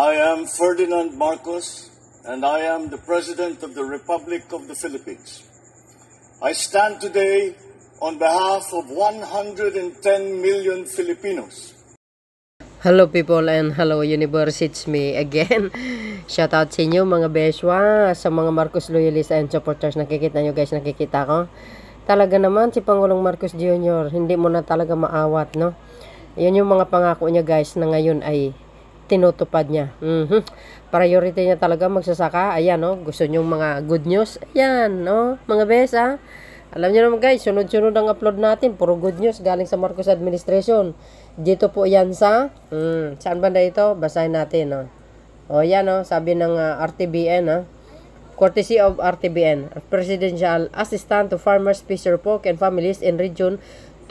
I am Ferdinand Marcos, and I am the President of the Republic of the Philippines. I stand today on behalf of 110 million Filipinos. Hello people and hello universe, it's me again. Shout out sa inyo mga beswa, sa mga Marcos loyalists and supporters. Nakikita nyo guys, nakikita ko. Talaga naman si Pangulong Marcos Jr. hindi mo na talaga maawat, no? Yan yung mga pangako niya guys na ngayon ay tinutupad niya. Priority niya talaga magsasaka. Ayan, no? Gusto nyo mga good news? Ayan, no? Mga besa. Alam niyo naman guys, sunod-sunod ang upload natin. Puro good news galing sa Marcos administration. Dito po yan sa, saan banda ito? Basahin natin, no? O yan, no? Sabi ng RTBN, no? Courtesy of RTBN, Presidential Assistant to Farmers, Fisher Folk and Families in Region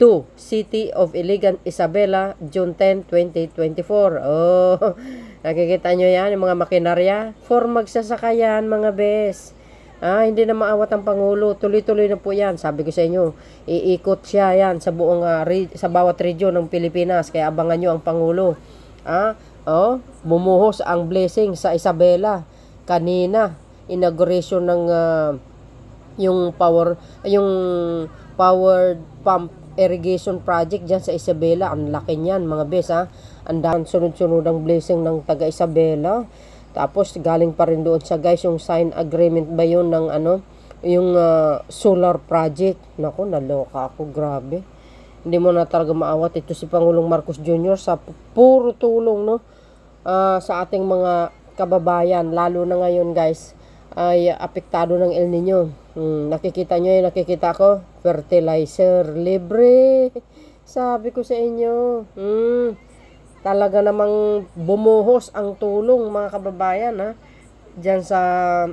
2, City of Iligan, Isabela, June 10, 2024. Oh, nakikita nyo yan, yung mga makinarya. For magsasaka yan, mga bes. Hindi na maawat ang Pangulo. Tuloy-tuloy na po yan. Sabi ko sa inyo, iikot siya yan sa buong, sa bawat region ng Pilipinas. Kaya abangan nyo ang Pangulo. Bumuhos ang blessing sa Isabela. Kanina, inauguration ng yung powered pump irrigation project dyan sa Isabela. Ang laki niyan mga bes, ang daan sunod-sunod ang blessing ng taga Isabela. Tapos galing pa rin doon sa guys yung sign agreement ba yun ng yung solar project. Naku, naloka ako, grabe. Hindi mo na talaga maawat ito si Pangulong Marcos Jr. sa puro tulong, no, sa ating mga kababayan, lalo na ngayon guys ay apektado ng El Nino. Nakikita nyo yung nakikita ko, fertilizer libre. Sabi ko sa inyo, talaga namang bumuhos ang tulong mga kababayan diyan sa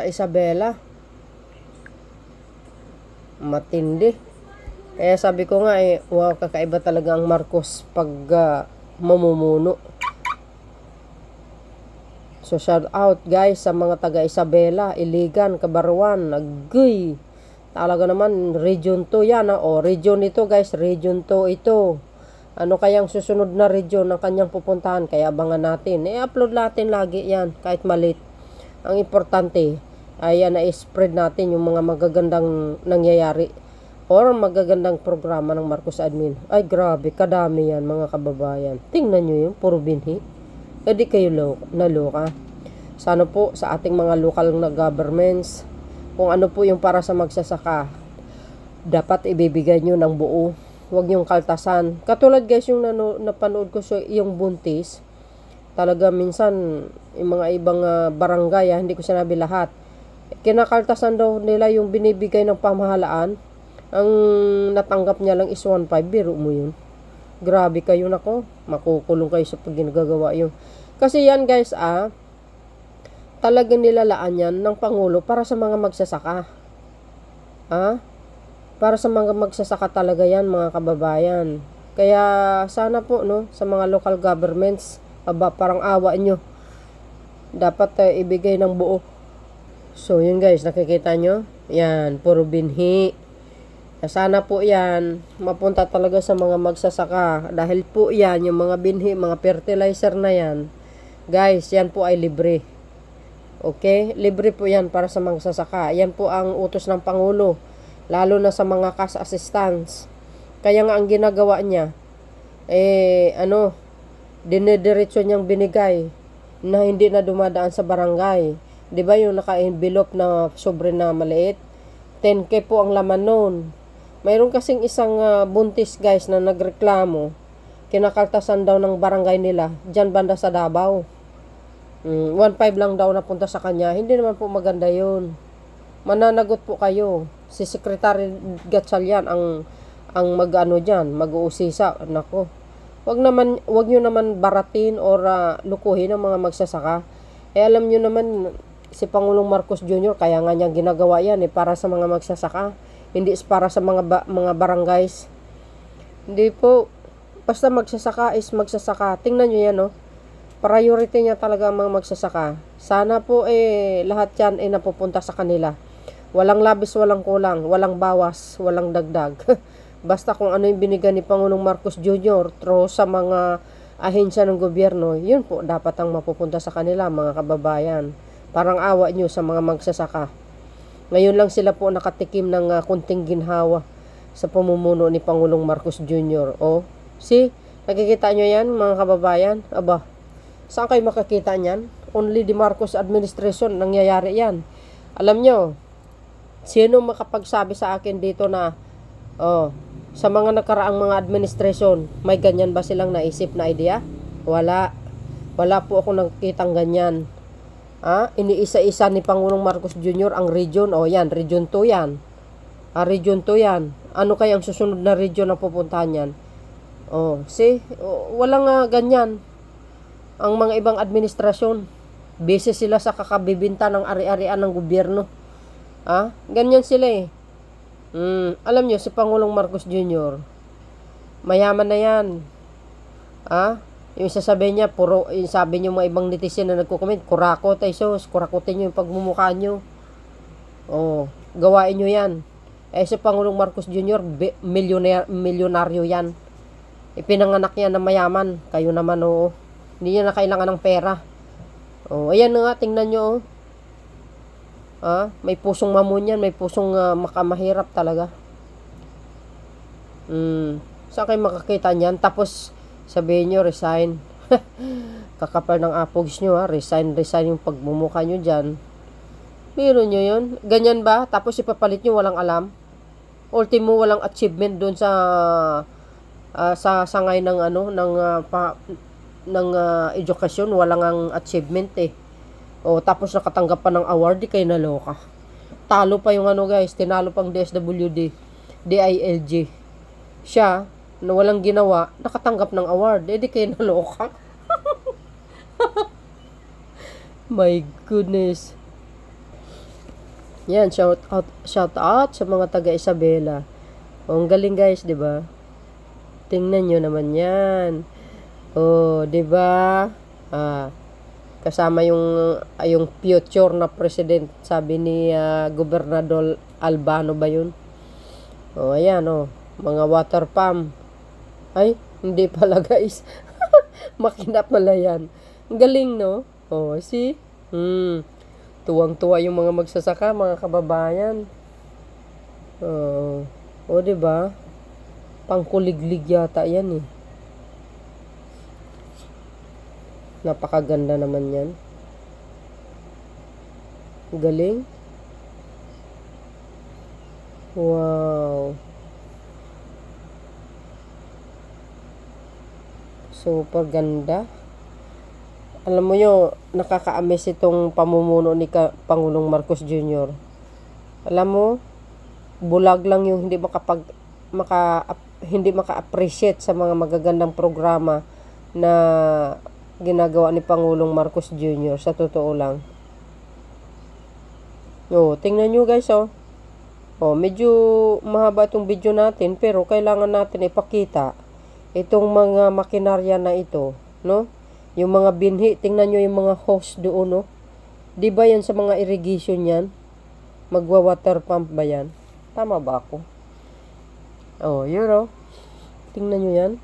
Isabela. Matindi. Kaya sabi ko nga wow, kakaiba talaga ang Marcos pag mamumuno. So shout out guys sa mga taga Isabela, Iligan, Cabarruan, Agoy. Talaga naman region 2 yan region ito guys, region 2 ito. Ano kayang susunod na region ng kanyang pupuntahan? Kaya abangan natin. I-upload natin lagi yan, kahit malit. Ang importante ay na-spread natin yung mga magagandang nangyayari or magagandang programa ng Marcos Admin. Ay grabe, kadami yan mga kababayan. Tingnan nyo yun, puro binhi. Hindi kayo naloka. Sana po sa ating mga local na governments, kung ano po yung para sa magsasaka, dapat ibibigay nyo ng buo. Huwag yung kaltasan. Katulad guys yung napanood ko yung buntis. Talaga minsan yung mga ibang barangay, hindi ko sinabi lahat, kinakaltasan daw nila yung binibigay ng pamahalaan. Ang natanggap niya lang is 1.5. Biro mo yun. Grabe kayo, nako. Makukulong kayo sa pag ginagawa yun. Kasi yan guys, talagang nilalaan yan ng Pangulo para sa mga magsasaka. Para sa mga magsasaka talaga yan mga kababayan. Kaya sana po, no, sa mga local governments, parang awa nyo. Dapat ibigay ng buo. So yun guys, nakikita nyo? Yan, puro binhi. Sana po yan mapunta talaga sa mga magsasaka. Dahil po yan, yung mga binhi, mga fertilizer na yan, guys, yan po ay libre. Okay? Libre po yan para sa magsasaka. Yan po ang utos ng Pangulo. Lalo na sa mga cash assistance. Kaya nga ang ginagawa niya, dinediretso niyang binigay na hindi na dumadaan sa barangay. Di ba yung naka-envelope na sobre na maliit? 10K po ang laman nun. Mayroon kasing isang buntis guys na nagreklamo. Kinakaltasan daw ng barangay nila dyan banda sa Davao. 1.5 lang daw napunta sa kanya. Hindi naman po maganda yun. Mananagot po kayo. Si Secretary Gatchalian ang mag-uusisa. Nako. Wag nyo naman baratin or lukuhin ang mga magsasaka. Alam nyo naman si Pangulong Marcos Jr. kaya nga niya ginagawa yan para sa mga magsasaka. Hindi para sa mga barangays. Hindi po. Basta magsasaka is magsasaka. Tingnan nyo yan, no? Priority niya talaga ang mga magsasaka. Sana po lahat yan napupunta sa kanila. Walang labis, walang kulang, walang bawas, walang dagdag. Basta kung ano yung binigay ni Pangulong Marcos Jr. through sa mga ahensya ng gobyerno, yun po dapat ang mapupunta sa kanila, mga kababayan. Parang awa nyo sa mga magsasaka. Ngayon lang sila po nakatikim ng kunting ginhawa sa pamumuno ni Pangulong Marcos Jr. O, nakikita nyo yan, mga kababayan? Aba, saan kayo makakita nyan? Only the Marcos administration nangyayari yan. Alam nyo, sino makapagsabi sa akin dito na, sa mga nakaraang mga administrasyon, may ganyan ba silang naisip na idea? Wala. Wala po ako nakikitang ganyan. Iniisa-isa ni Pangulong Marcos Jr. ang region. Yan, region 2 yan. Region 2 yan. Ano kaya ang susunod na region na pupuntahan yan? Walang ganyan. Ang mga ibang administrasyon, busy sila sa kakabibinta ng ari-arian ng gobyerno. Ganyan sila eh. Alam nyo, si Pangulong Marcos Jr., mayaman na yan. Yung sasabihin niya, yung sabi niyo mga ibang netizen na nagko-comment, kurakot ay sos, kurakotin nyo yung pagmumukha nyo. Gawain nyo yan. Si Pangulong Marcos Jr., milyonaryo yan. Ipinanganak yan na mayaman. Kayo naman, hindi niya na kailangan ng pera. Ayan nga, tingnan nyo, may pusong mamunyan, may pusong makamahirap talaga. Saan kayo makakita niyan? Tapos sabihin nyo, resign. Kakapal ng apogs nyo, resign yung pagmumukha nyo dyan. Meron nyo yun? Ganyan ba? Tapos ipapalit nyo, walang alam. Ultimo, walang achievement doon sa sangay ng edukasyon, walang ang achievement eh. Tapos nakatanggap pa ng award, di kayo naloka. Talo pa yung guys, tinalo pang DSWD, DILG. Siya, na walang ginawa, nakatanggap ng award, di kayo naloka. My goodness. Yan, shout out sa mga taga Isabela. Ang galing guys, di ba? Tingnan nyo naman yan. Di ba? Kasama yung future na president, sabi ni Gobernador Albano ba yun? Ayan, mga water pump. Ay, hindi pala guys. Makina pala yan. Galing, no? Tuwang-tuwa yung mga magsasaka, mga kababayan. Diba? Pangkuliglig yata yan eh. Napakaganda naman yan. Galing. Wow. Super ganda. Alam mo nyo, nakaka-amaze itong pamumuno ni Pangulong Marcos Jr. Alam mo, bulag lang yung hindi maka-appreciate sa mga magagandang programa na ginagawa ni Pangulong Marcos Jr. Sa totoo lang. Tingnan nyo guys, medyo mahaba itong video natin, pero kailangan natin ipakita itong mga makinarya na ito, no? Yung mga binhi, tingnan nyo yung mga hose doon, no? Di ba yan sa mga irrigation yan? Magwa-water pump ba yan? Tama ba ako? Yun, tingnan nyo yan.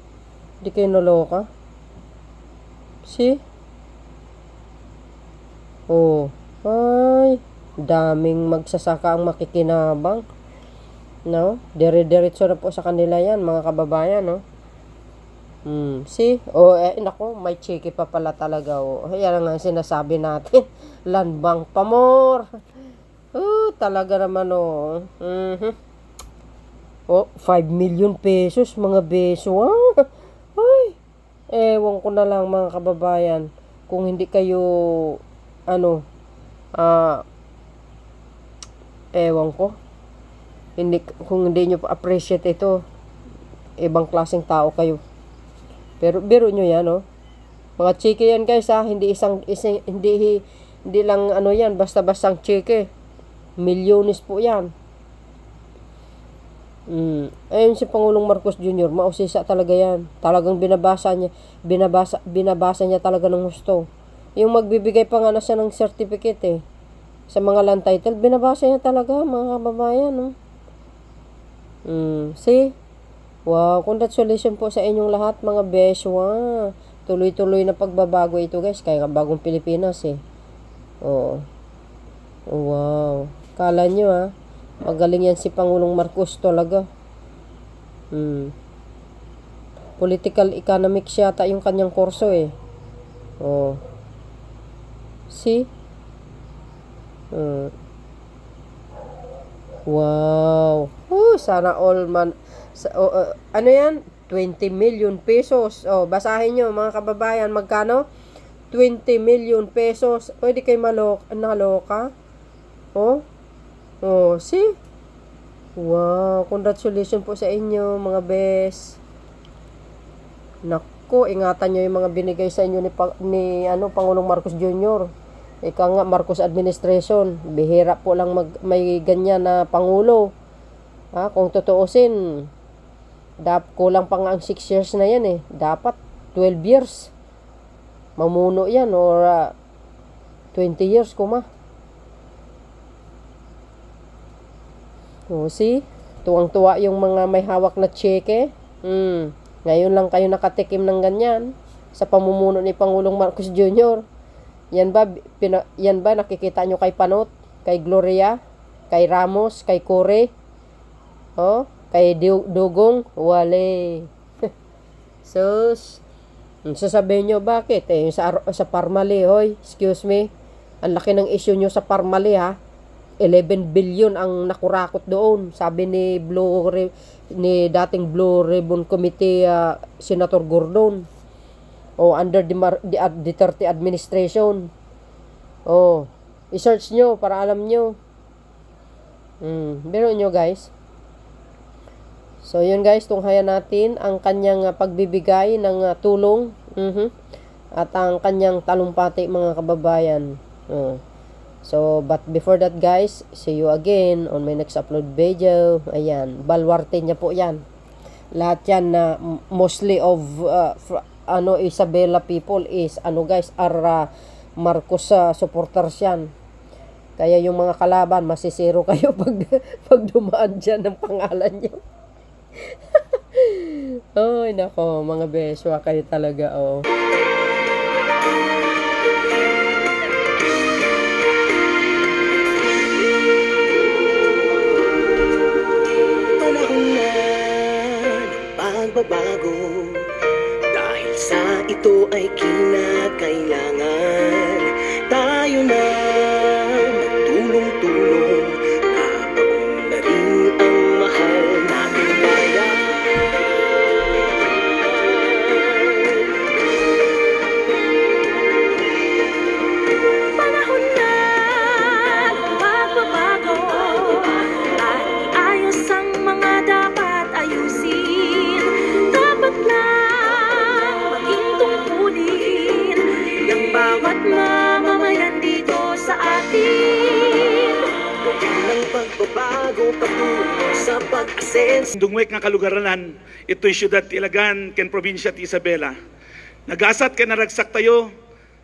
Di kayo naloka. See? Ay, daming magsasaka ang makikinabang. No? Dire-diretso na po sa kanila yan, mga kababayan, no? See? Naku, may cheeky pa pala talaga, Yan nga sinasabi natin. Land bank pa more. Talaga naman, 5 million pesos, mga beso, Ay, ewan ko na lang, mga kababayan. Kung hindi kayo, ewan ko. Kung hindi nyo appreciate ito, ibang klaseng tao kayo. Pero biro nyo yan, mga chike yan guys, hindi lang yan, basta-bastang chike. Milyones po yan. Ayun si Pangulong Marcos Jr., mausisa talaga yan. Talagang binabasa niya talaga ng gusto. Yung magbibigay pa nga na siya ng certificate sa mga land title, binabasa niya talaga, mga kababayan, See? Wow, congratulations po sa inyong lahat, mga beswa. Tuloy-tuloy na pagbabago ito guys, kaya bagong Pilipinas eh. Oh. Wow. Kala nyo ha, magaling yan si Pangulong Marcos talaga. Political economics yata yung kanyang kurso eh. Oh. See? Wow. Sana all man. Ano yan? 20 million pesos. Oh, basahin nyo mga kababayan. Magkano? 20 million pesos. Pwede kayo naloka? Oh. Oh, see? Wow. Congratulations po sa inyo mga bes. Nako, ingatan nyo yung mga binigay sa inyo ni Pangulong Marcos Jr. Ika nga, Marcos administration. Bihira po lang may ganyan na Pangulo. Kung tutuusin, kulang pa nga ang 6 years na yan eh. Dapat 12 years. Mamuno yan or 20 years kuma. O see, tuwang-tuwa yung mga may hawak na cheque. Ngayon lang kayo nakatikim ng ganyan sa pamumuno ni Pangulong Marcos Jr. Yan ba nakikita nyo kay Panot, kay Gloria, kay Ramos, kay Core, kay Dugong, wale. Sasabihin nyo bakit? Sa Parmali, hoy, excuse me, ang laki ng issue nyo sa Parmali ha. 11 billion ang nakurakot doon, sabi ni dating Blue Ribbon Committee Senator Gordon. Under the Duterte administration. I-search nyo para alam nyo. Biro nyo guys. So yun guys, tunghayan natin ang kanyang pagbibigay ng tulong at ang kanyang talumpati mga kababayan. So but before that guys, see you again on my next upload video. Ayan, balwarte niya po yan. Lahat yan na mostly of Isabela people is guys, are Marcos supporters yan. Kaya yung mga kalaban, masisiro kayo pag dumaan dyan ng pangalan nyo. Ay nako, mga beswa kayo talaga Panahon na pagbabago, dahil sa ito ay kinakailangan tayo na magtulong-tulong, kapagun na rin ang mahal nating bayan. Panahon na pagbabago, at iayos ang mga dapat ayusin. Dapat lang maging tungkulin ng bawat mamamayan dito sa atin. Ng pagbabago patungo sa pag-asenso. Dungwek nga kalugaranan, ito'y syudad ti Ilagan, ken probinsya ti Isabela. Nagasat ken naragsak tayo,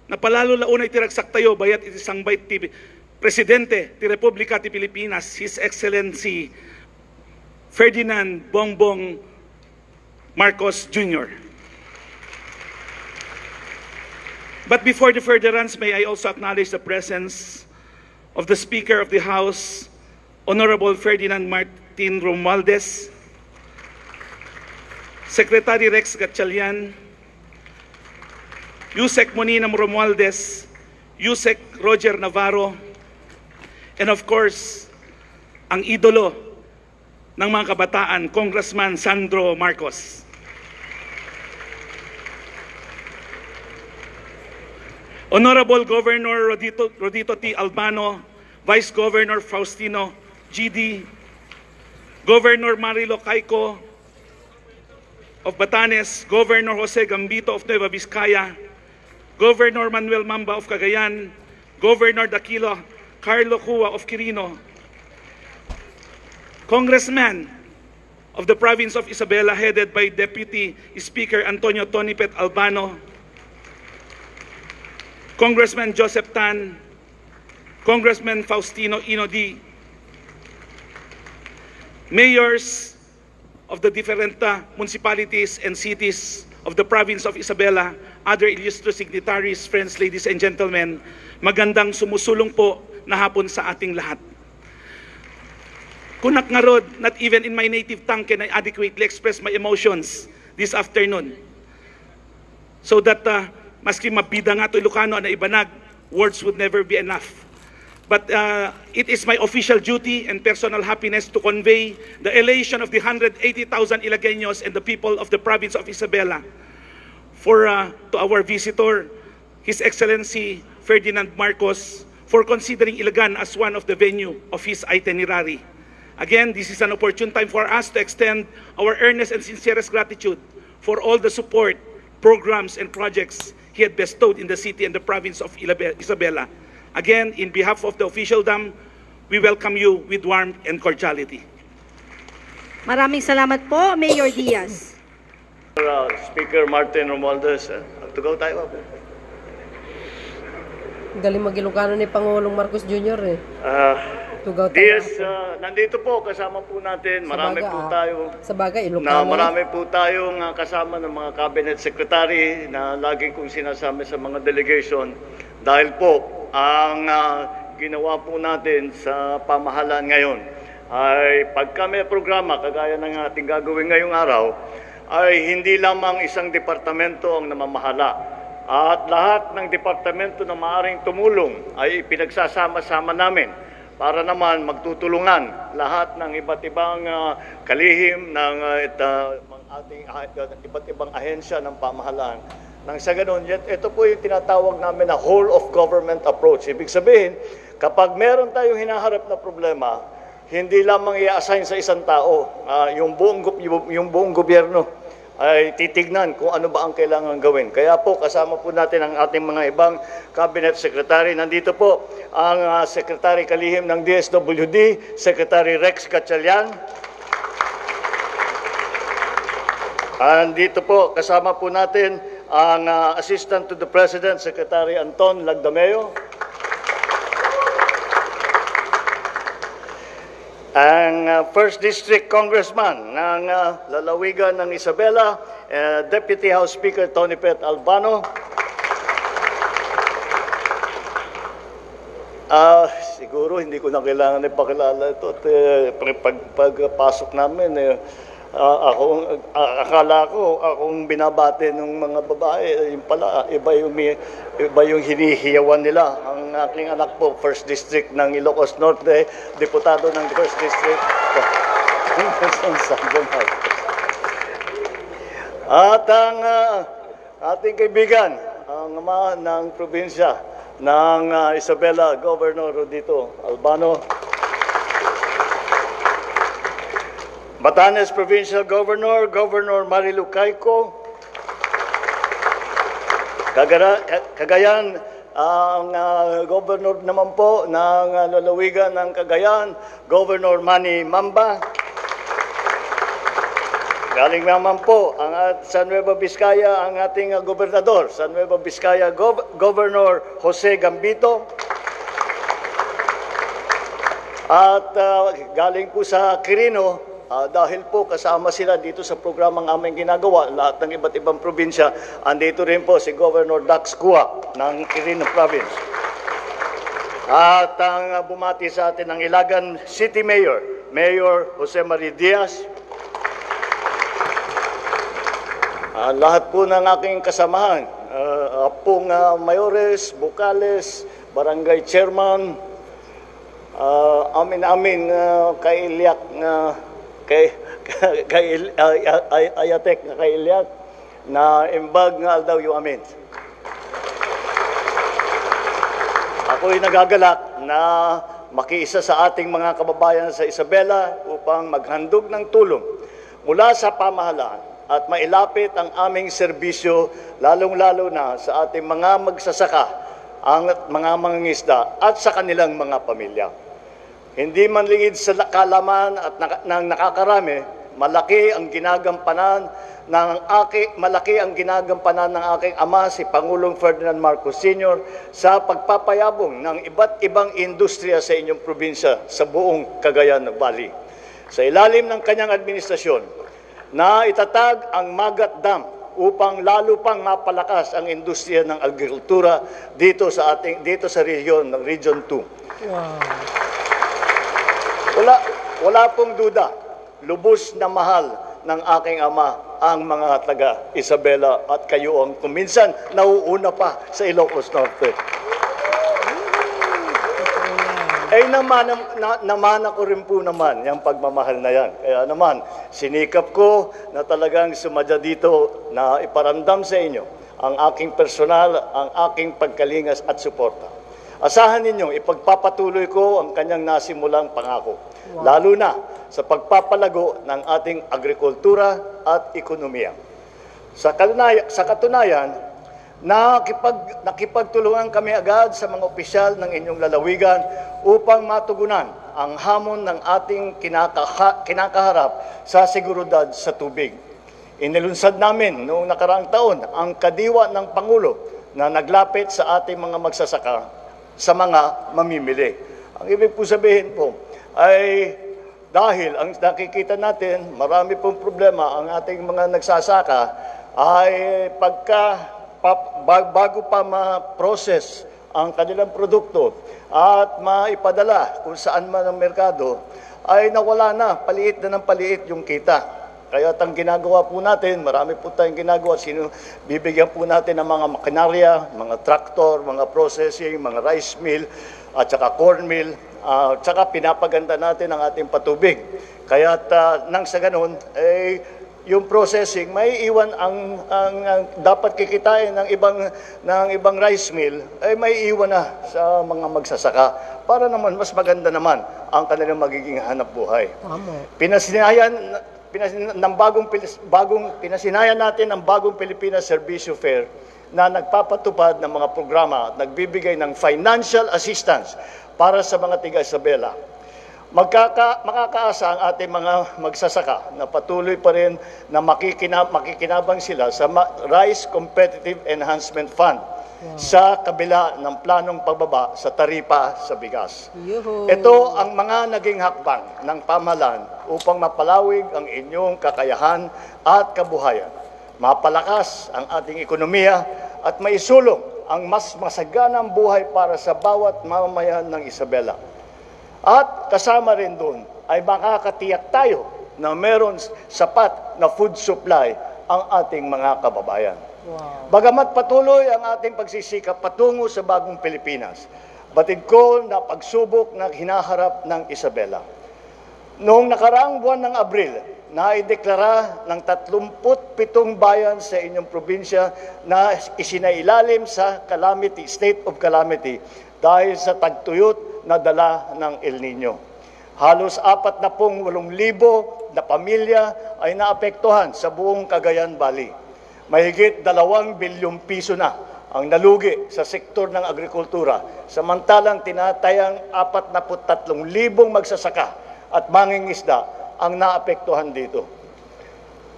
napalalo launay ti ragsak tayo, bayat iti sangbay ti Presidente ti Republika ti Pilipinas, His Excellency Ferdinand Bongbong Marcos Jr. But before the furtherance, may I also acknowledge the presence of the Speaker of the House, Honorable Ferdinand Martin Romualdez, Secretary Rex Gatchalian, Yusek Moninam Romualdez, Yusek Roger Navarro, and of course, ang idolo ng mga kabataan, Congressman Sandro Marcos. Honorable Governor Rodito T. Albano, Vice Governor Faustino GD, Governor Marilo Caico of Batanes, Governor Jose Gambito of Nueva Vizcaya, Governor Manuel Mamba of Cagayan, Governor Daquilo Carlo Cua of Quirino, Congressman of the province of Isabela headed by Deputy Speaker Antonio Tonipet Albano, Congressman Joseph Tan, Congressman Faustino Inodi, mayors of the different municipalities and cities of the province of Isabela, other illustrious signatories, friends, ladies and gentlemen, magandang sumusulong po na hapon sa ating lahat. Kunak nga rod, not even in my native tongue can I adequately express my emotions this afternoon. So that maski mabida nga to Ilocano na ibanag, words would never be enough. But it is my official duty and personal happiness to convey the elation of the 180,000 Ilagueños and the people of the province of Isabela to our visitor, His Excellency Ferdinand Marcos, for considering Ilagan as one of the venue of his itinerary. Again, this is an opportune time for us to extend our earnest and sincerest gratitude for all the support, programs, and projects he had bestowed in the city and the province of Isabela. Again, in behalf of the officialdom, we welcome you with warmth and cordiality. Maraming salamat po, Mayor Diaz. Speaker Martin Romualdez, tugaw tayo. Galing mag-Ilocano ni Pangulong Marcos Jr. eh. Tugaw tayo. Diaz, nandito po, kasama po natin, marami po tayo. Sa bagay, Ilocano. Marami po tayong kasama ng mga cabinet secretary na lagi kong sinasama sa mga delegation. Dahil po, ang ginawa po natin sa pamahalaan ngayon ay pagka may programa, kagaya ng ating gagawin ngayong araw, ay hindi lamang isang departamento ang namamahala. At lahat ng departamento na maaaring tumulong ay pinagsasama-sama namin para naman magtutulungan lahat ng iba't ibang kalihim ng ating iba't ibang ahensya ng pamahalaan. Nang sa ganun, ito po yung tinatawag namin na whole of government approach. Ibig sabihin, kapag meron tayong hinaharap na problema, hindi lamang i-assign sa isang tao, yung buong gobyerno ay titignan kung ano ba ang kailangan gawin. Kaya po, kasama po natin ang ating mga ibang cabinet secretary. Nandito po ang Secretary Kalihim ng DSWD, Secretary Rex Gatchalian. Nandito po, kasama po natin ang Assistant to the President, Secretary Anton Lagdameo. Ang First District Congressman ng Lalawigan ng Isabela, Deputy House Speaker Tony Pet Albano. Siguro hindi ko na kailangan ipakilala ito. Pagpasok namin, akala ko akong binabate ng mga babae, yung pala, iba yung hinihiyawan nila. Ang aking anak po, First District ng Ilocos Norte, deputado ng First District. At ang ating kaibigan, ang ama ng probinsya ng Isabela, Governor Rodito Albano. Batanes Provincial Governor, Governor Marilu Cayco. Cagayan, ang governor naman po ng lalawigan ng Cagayan, Governor Manny Mamba. Galing naman po ang San Nueva Vizcaya, ang ating gobernador, San Nueva Vizcaya, Governor Jose Gambito. At galing po sa Quirino, dahil po kasama sila dito sa programang aming ginagawa, lahat ng iba't ibang probinsya, andito rin po si Governor Dax Cua ng Quirino Province. At ang bumati sa atin ng Ilagan City Mayor, Mayor Jose Marie Diaz. Lahat po ng aking kasamahan, pong mayores, bukales, barangay chairman, amin-amin kailiyak na ayatek na kailiyak na imbag nga aldaw yung amin. Ako'y nagagalak na makiisa sa ating mga kababayan sa Isabela upang maghandog ng tulong mula sa pamahalaan at mailapit ang aming serbisyo lalong-lalo na sa ating mga magsasaka, ang mga mangingisda at sa kanilang mga pamilya. Hindi man lingid sa kalaman at ng nakakarami, malaki ang ginagampanan ng aking ama si Pangulong Ferdinand Marcos Sr. sa pagpapayabong ng iba't ibang industriya sa inyong probinsya sa buong Cagayan Valley. Sa ilalim ng kanyang administrasyon, na itatag ang Magat Dam upang lalo pang mapalakas ang industriya ng agrikultura dito sa region ng Region 2. Wala pong duda, lubos na mahal ng aking ama ang mga taga Isabela at Kayuang, kung minsan nauuna pa sa Ilocos Norte. Namana ko rin po naman yung pagmamahal na yan. Kaya naman, sinikap ko na talagang sumadya dito na iparamdam sa inyo ang aking personal, ang aking pagkalingas at suporta. Asahan ninyong ipagpapatuloy ko ang kanyang nasimulang pangako, lalo na sa pagpapalago ng ating agrikultura at ekonomiya. Sa katunayan, nakipagtulungan kami agad sa mga opisyal ng inyong lalawigan upang matugunan ang hamon ng ating kinakaharap sa seguridad sa tubig. Inilunsad namin noong nakaraang taon ang kadiwa ng Pangulo na naglapit sa ating mga magsasaka sa mga mamimili. Ang ibig po sabihin po ay dahil ang nakikita natin, marami pong problema ang ating mga nagsasaka ay bago pa ma-process ang kanilang produkto at maipadala kung saan man ang merkado, ay nawala na, paliit na ng paliit yung kita. Kaya ang ginagawa po natin, marami po tayong ginagawa, bibigyan po natin ng mga makinarya, mga traktor, mga processing, mga rice mill, at saka corn mill, at saka pinapaganda natin ang ating patubig. Kaya nang sa ganun, yung processing, may iwan ang dapat kikitain ng ibang rice mill, ay may iwan na sa mga magsasaka para naman mas maganda naman ang kanilang magiging hanap buhay. Pinasinayan natin ang bagong Pilipinas Servicio Fair na nagpapatupad ng mga programa at nagbibigay ng financial assistance para sa mga tiga-Isabela. Makakaasa ang ating mga magsasaka na patuloy pa rin na makikinabang sila sa Rice Competitive Enhancement Fund sa kabila ng planong pagbaba sa taripa sa bigas. Ito ang mga naging hakbang ng pamahalaan upang mapalawig ang inyong kakayahan at kabuhayan, mapalakas ang ating ekonomiya at maisulong ang mas masaganang buhay para sa bawat mamamayan ng Isabela. At kasama rin doon ay makakatiyak tayo na meron sapat na food supply ang ating mga kababayan. Bagamat patuloy ang ating pagsisikap patungo sa bagong Pilipinas, batid ko na pagsubok na hinaharap ng Isabela. Noong nakaraang buwan ng Abril, naideklara ng 37 bayan sa inyong probinsya na isinailalim sa state of calamity dahil sa tagtuyot na dala ng El Nino. Halos 48,000 na pamilya ay naapektuhan sa buong Cagayan Valley. Mahigit 2 bilyong piso na ang nalugi sa sektor ng agrikultura, samantalang tinatayang 43,000 magsasaka at mangingisda ang naapektuhan dito.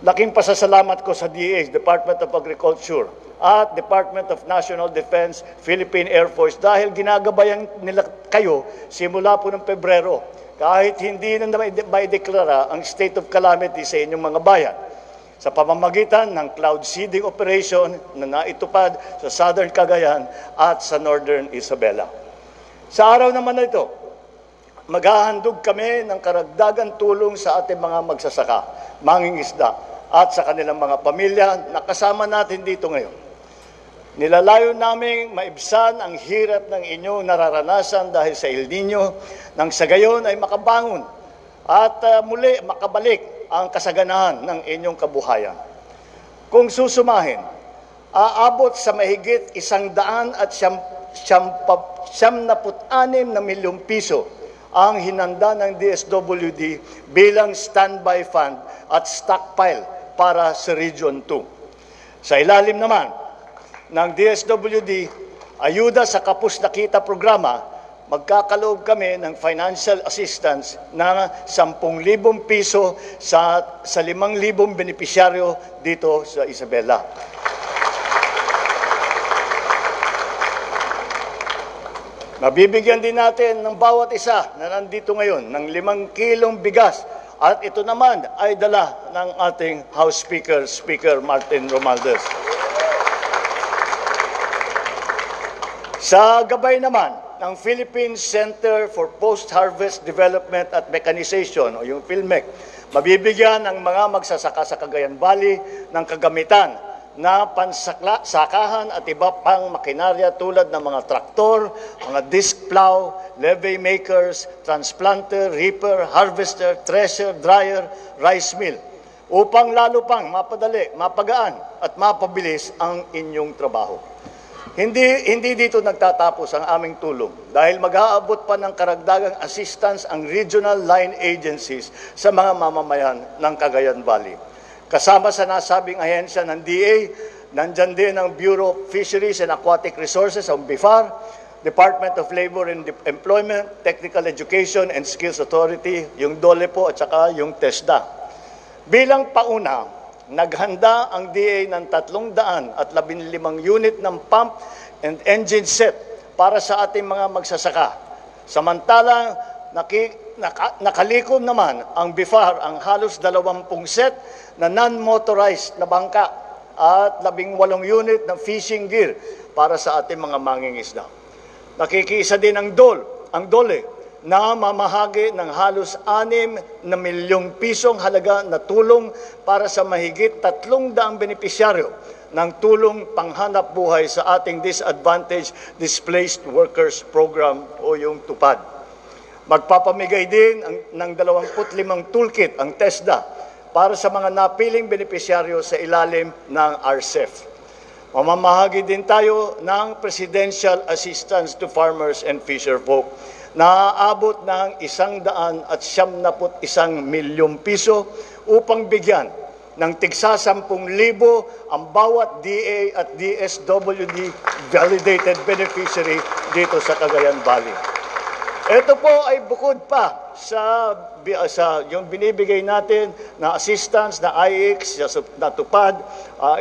Laking pasasalamat ko sa DA, Department of Agriculture, at Department of National Defense, Philippine Air Force, dahil ginagabayan nila kayo simula po ng Pebrero, kahit hindi na maideklara ang state of calamity sa inyong mga bayan, sa pamamagitan ng cloud seeding operation na naitupad sa Southern Cagayan at sa Northern Isabela. Sa araw naman na ito, maghahandog kami ng karagdagang tulong sa ating mga magsasaka, mangingisda, at sa kanilang mga pamilya na kasama natin dito ngayon. Nilalayo naming maibsan ang hirap ng inyong nararanasan dahil sa El Nino, nang sa gayon ay makabangon at muli makabalik ang kasaganahan ng inyong kabuhayan. Kung susumahin, aabot sa mahigit 176 na milyong piso ang hinanda ng DSWD bilang standby fund at stockpile para sa Region 2. Sa ilalim naman ng DSWD, ayuda sa Kapos na Kita programa, magkakaloob kami ng financial assistance na 10,000 piso sa 5,000 benepisyaryo dito sa Isabela. Mabibigyan din natin ng bawat isa na nandito ngayon ng 5 kilong bigas At ito naman ay dala ng ating House Speaker, Speaker Martin Romualdez. Sa gabay naman ng Philippine Center for Post-Harvest Development at Mechanization o yung PhilMec, mabibigyan ang mga magsasaka sa Cagayan Valley ng kagamitan na pansakahan at iba pang makinarya tulad ng mga traktor, mga disc plow, levee makers, transplanter, reaper, harvester, thresher, dryer, rice mill, upang lalo pang mapadali, mapagaan at mapabilis ang inyong trabaho. Hindi dito nagtatapos ang aming tulong dahil mag-aabot pa ng karagdagang assistance ang regional line agencies sa mga mamamayan ng Cagayan Valley. Kasama sa nasabing ahensya ng DA, nandyan din ang Bureau of Fisheries and Aquatic Resources, ang BIFAR, Department of Labor and Employment, Technical Education and Skills Authority, yung DOLE po at saka yung TESDA. Bilang pauna, naghanda ang DA ng 315 unit ng pump and engine set para sa ating mga magsasaka. Samantalang nakalikom naman ang BIFAR ang halos 20 set na non-motorized na bangka at 18 unit ng fishing gear para sa ating mga mangingisda. Nakikiisa din ang DOLE na mamahagi ng halos 6 na milyong pisong halaga na tulong para sa mahigit 300 benepisyaryo ng tulong panghanap buhay sa ating Disadvantaged Displaced Workers Program o yung TUPAD. Magpapamigay din ng 25 toolkit ang TESDA para sa mga napiling benepisyaryo sa ilalim ng RCEF. Mamamahagi din tayo ng Presidential Assistance to Farmers and Fisherfolk na aabot ng 171 milyong piso upang bigyan ng tigsa 10,000 ang bawat DA at DSWD validated beneficiary dito sa Cagayan Valley. Ito po ay bukod pa sa yung binibigay natin na assistance na IX, na TUPAD,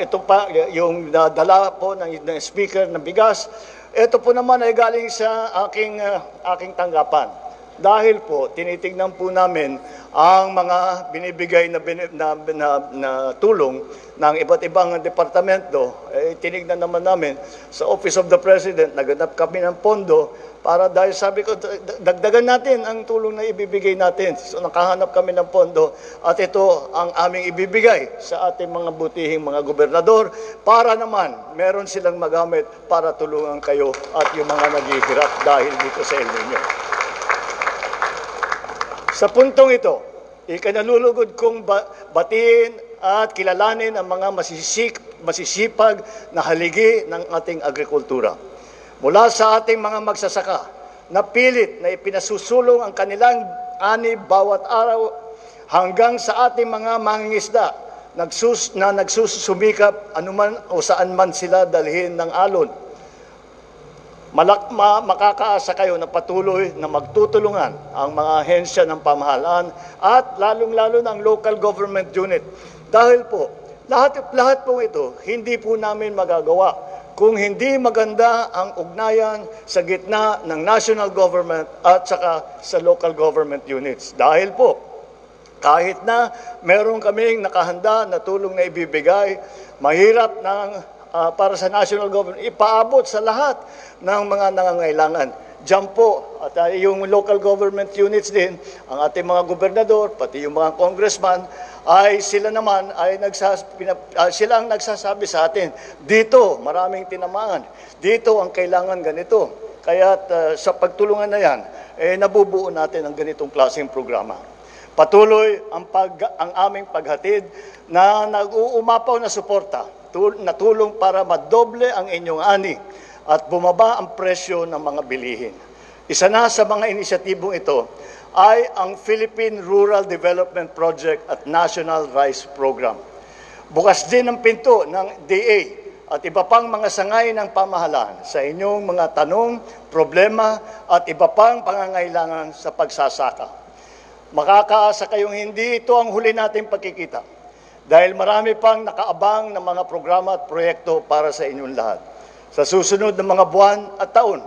ito pa yung dala po ng speaker ng bigas. Ito po naman ay galing sa aking tanggapan. Dahil po, tinitingnan po namin ang mga binibigay na tulong ng iba't ibang departamento. Tinignan naman namin sa Office of the President, naganap kami ng pondo para dahil sabi ko, dagdagan natin ang tulong na ibibigay natin. So nakahanap kami ng pondo at ito ang aming ibibigay sa ating mga butihing mga gobernador para naman meron silang magamit para tulungan kayo at yung mga naghihirap dahil dito sa El Nino. Sa puntong ito, ikinalulugod kong batiin at kilalanin ang mga masisipag na haligi ng ating agrikultura. Mula sa ating mga magsasaka na pilit na ipinasusulong ang kanilang ani bawat araw hanggang sa ating mga mangingisda na nagsusumikap anuman o saan man sila dalhin ng alon. Makakaasa kayo na patuloy na magtutulungan ang mga ahensya ng pamahalaan at lalong-lalo ng local government unit. Dahil po, lahat po ito, hindi po namin magagawa kung hindi maganda ang ugnayan sa gitna ng national government at saka sa local government units. Dahil po, kahit na meron kaming nakahanda na tulong na ibibigay, mahirap para sa national government, ipaabot sa lahat ng mga nangangailangan. Diyan po, at yung local government units din, ang ating mga gobernador, pati yung mga congressman, ay sila naman ay sila ang nagsasabi sa atin, dito maraming tinamaan, dito ang kailangan ganito. Kaya sa pagtulungan na yan, nabubuo natin ang ganitong klaseng programa. Patuloy ang aming paghatid na nag-uumapaw na suporta, na tulong para madoble ang inyong ani at bumaba ang presyo ng mga bilihin. Isa na sa mga inisyatibong ito ay ang Philippine Rural Development Project at National Rice Program. Bukas din ang pinto ng DA at iba pang mga sangay ng pamahalaan sa inyong mga tanong, problema at iba pang pangangailangan sa pagsasaka. Makakaasa kayong hindi ito ang huli nating pagkikita dahil marami pang nakaabang ng mga programa at proyekto para sa inyong lahat. Sa susunod na mga buwan at taon,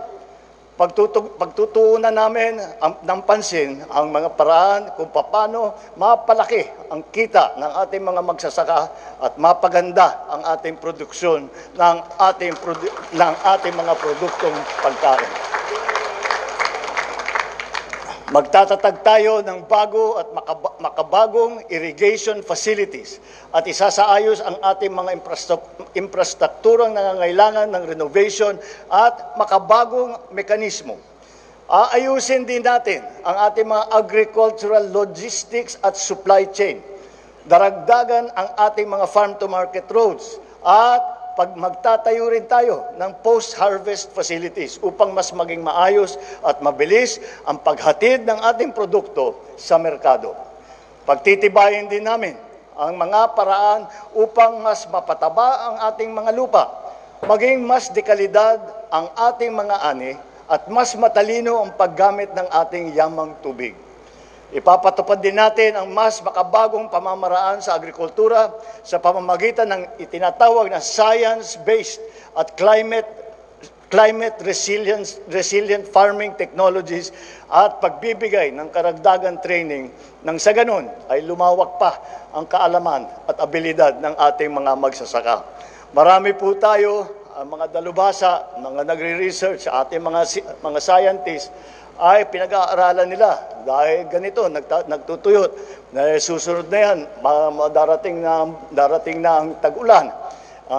Pagtutuunan namin ng pansin ang mga paraan kung paano mapalaki ang kita ng ating mga magsasaka at mapaganda ang ating produksyon ng ating mga produktong pagkain. Magtatatag tayo ng bago at makabagong irrigation facilities at isasaayos ang ating mga infrastrukturang nangangailangan ng renovation at makabagong mekanismo. Aayusin din natin ang ating mga agricultural logistics at supply chain. Daragdagan ang ating mga farm-to-market roads at magtatayo rin tayo ng post-harvest facilities upang mas maging maayos at mabilis ang paghatid ng ating produkto sa merkado. Pagtitibayin din namin ang mga paraan upang mas mapataba ang ating mga lupa, maging mas dekalidad ang ating mga ani at mas matalino ang paggamit ng ating yamang tubig. Ipapatupad din natin ang mas makabagong pamamaraan sa agrikultura sa pamamagitan ng itinatawag na science-based at climate resilient farming technologies at pagbibigay ng karagdagan training nang sa ganun ay lumawak pa ang kaalaman at abilidad ng ating mga magsasaka. Marami po tayo, mga dalubhasa, mga nagre-research, ating mga scientists, ay pinag-aaralan nila dahil ganito, nagtutuyot na susunod na yan, darating na ang tag-ulan.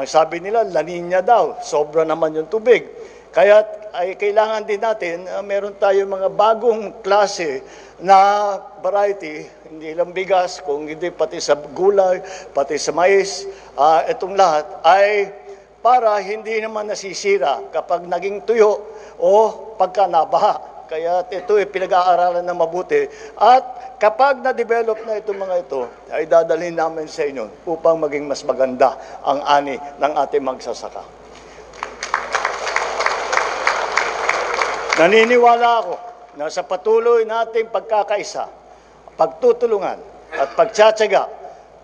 Sabi nila, La Nina daw, sobra naman yung tubig. Kaya ay kailangan din natin, meron tayo mga bagong klase na variety, hindi lang bigas, kung hindi pati sa gulay, pati sa mais, itong lahat ay para hindi naman nasisira kapag naging tuyo o pagka nabaha. Kaya ito ay pinag-aaralan na mabuti. At kapag na-develop na itong mga ito, ay dadalhin namin sa inyo upang maging mas maganda ang ani ng ating magsasaka. Naniniwala ako na sa patuloy nating pagkakaisa, pagtutulungan at pagtsatsaga,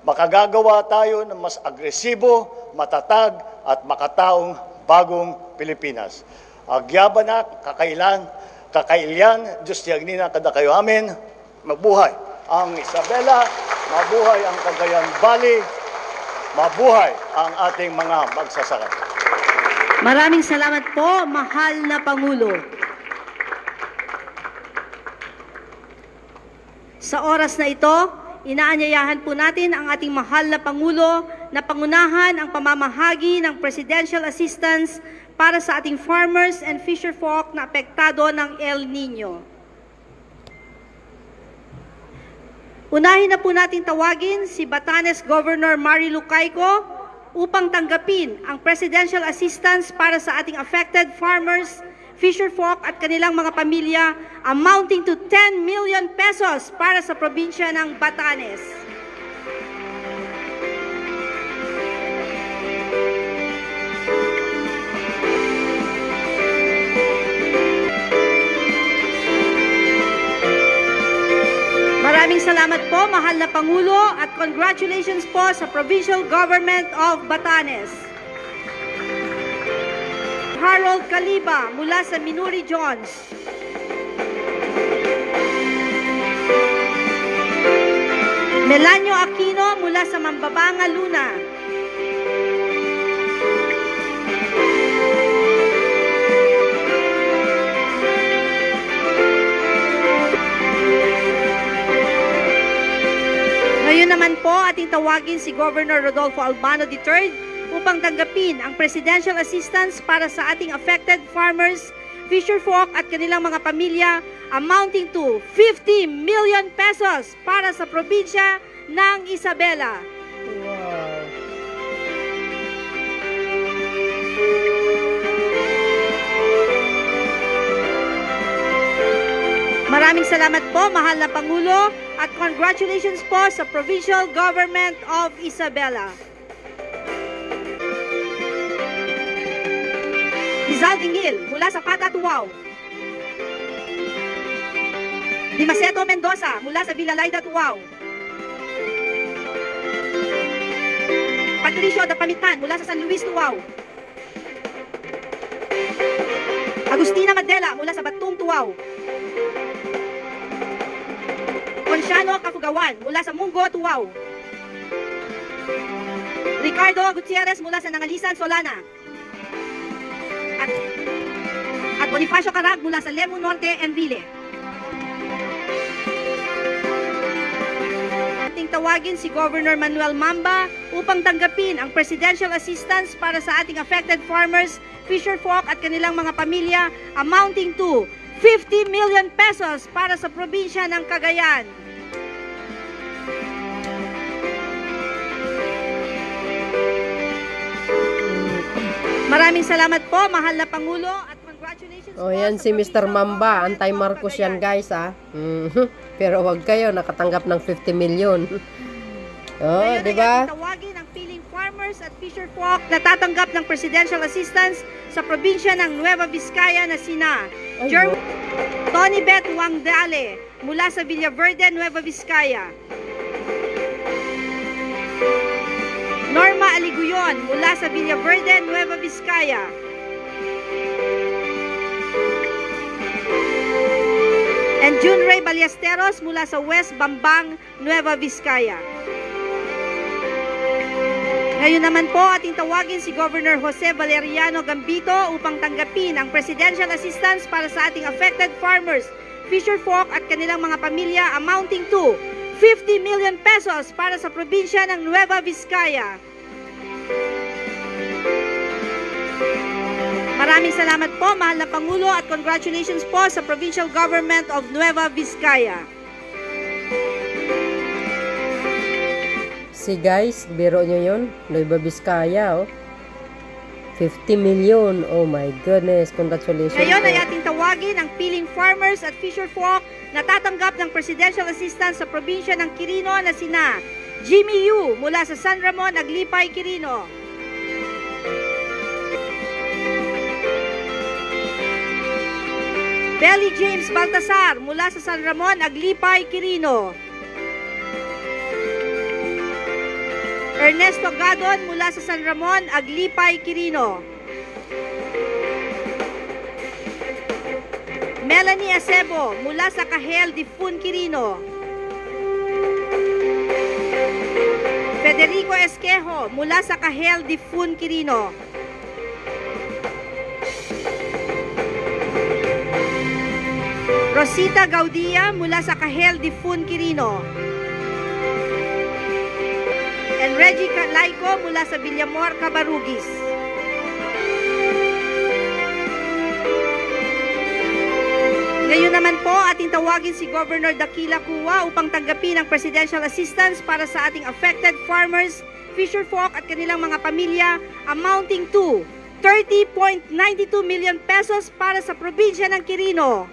makagagawa tayo ng mas agresibo, matatag at makataong bagong Pilipinas. Agyaban na kakailyan, Diyos tiyagnina kada kayo amin, mabuhay ang Isabela, mabuhay ang Cagayan Valley, mabuhay ang ating mga magsasaka. Maraming salamat po, mahal na Pangulo. Sa oras na ito, inaanyayahan po natin ang ating mahal na Pangulo na pangunahan ang pamamahagi ng Presidential Assistance para sa ating farmers and fisherfolk na apektado ng El Nino. Unahin na po natin tawagin si Batanes Governor Marilu Cayco upang tanggapin ang Presidential Assistance para sa ating affected farmers, fisherfolk at kanilang mga pamilya amounting to 10 million pesos para sa probinsya ng Batanes. Maraming salamat po, mahal na Pangulo, at congratulations po sa Provincial Government of Batanes. Harold Caliba mula sa Minuri Jones. Melanio Aquino mula sa Mambabanga, Luna. Ngayon naman po, ating tawagin si Governor Rodolfo Albano III upang tanggapin ang Presidential Assistance para sa ating affected farmers, fisherfolk at kanilang mga pamilya amounting to 50 million pesos para sa probinsya ng Isabela. Wow. Maraming salamat po, mahal na Pangulo, at congratulations po sa Provincial Government of Isabela. Rizal Ingil mula sa Pata, Tuwao. Dimaceto Mendoza mula sa Villalayda, Tuwao. Patricio Dapamitan mula sa San Luis, Tuwao. Agustina Madela mula sa Batong Tuaw. Consiano Kafugawan mula sa Munggo, Tuaw. Ricardo Gutierrez mula sa Nangalisan, Solana. At Bonifacio Carag mula sa Lemu Norte, Enrile. Ating tawagin si Governor Manuel Mamba upang tanggapin ang presidential assistance para sa ating affected farmers, fisherfolk at kanilang mga pamilya amounting to 50 million pesos para sa probinsya ng Cagayan. Maraming salamat po, mahal na Pangulo, at congratulations po. Yan si Mr. Mamba, anti-Marcos yan guys Pero wag kayo nakatanggap ng 50 million. Di ba? Tawagin ang piling farmers at fisherfolk na tatanggap ng presidential assistance sa probinsya ng Nueva Vizcaya na sina Tony Beth Wangdale mula sa Villaverde, Nueva Vizcaya. Norma Aliguyon mula sa Villaverde, Nueva Vizcaya. And June Ray Ballesteros mula sa West Bambang, Nueva Vizcaya. Ngayon naman po ating tawagin si Governor Jose Valeriano Gambito upang tanggapin ang presidential assistance para sa ating affected farmers, fisherfolk at kanilang mga pamilya amounting to 50 million pesos para sa probinsya ng Nueva Vizcaya. Maraming salamat po, mahal na Pangulo, at congratulations po sa Provincial Government of Nueva Vizcaya. Si guys, biro nyo yun, Nueva Vizcaya 50 million, oh my goodness, congratulations. Ngayon ay ating tawagin ang piling farmers at fisherfolk na tatanggap ng presidential assistance sa probinsya ng Quirino na sina Jimmy Yu mula sa San Ramon, Aglipay, Quirino. Belly James Baltasar mula sa San Ramon, Aglipay, Quirino. Ernesto Gadon mula sa San Ramon, Aglipay, Quirino. Melanie Acebo mula sa Cahel, Difun, Quirino. Federico Esquejo mula sa Cahel, Difun, Quirino. Rosita Gaudia mula sa Cahel, Difun, Quirino. And Reggie Laico mula sa Villamor, Cabarugis. Ngayon naman po, ating tawagin si Governor Dakila Cua upang tanggapin ang presidential assistance para sa ating affected farmers, fisherfolk at kanilang mga pamilya amounting to 30.92 million pesos para sa probinsya ng Quirino.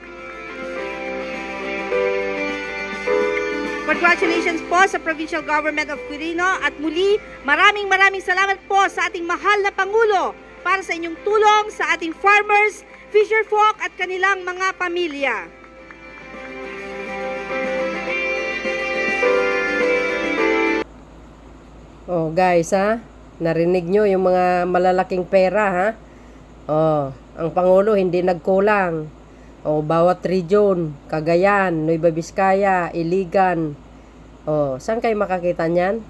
Congratulations po sa Provincial Government of Quirino at muli, maraming salamat po sa ating mahal na Pangulo para sa inyong tulong sa ating farmers, fisherfolk at kanilang mga pamilya. Oh guys narinig nyo yung mga malalaking pera ang Pangulo hindi nagkulang. Bawat region, Cagayan, Nueva Vizcaya, Iligan. Saan kayo makakita niyan?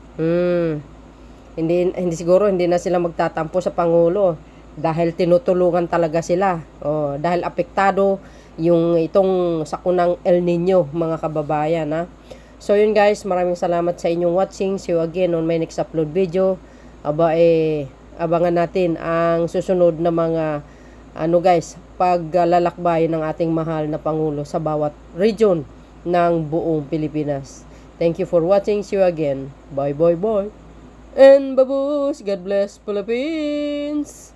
Hindi siguro hindi na sila magtatampo sa Pangulo dahil tinutulungan talaga sila. Dahil apektado yung itong sakunang El Nino, mga kababayan So yun guys, maraming salamat sa inyong watching. See you again on my next upload video. Abangan natin ang susunod na mga paglalakbay ng ating mahal na Pangulo sa bawat region ng buong Pilipinas. Thank you for watching. See you again. Bye. And babush. God bless Philippines.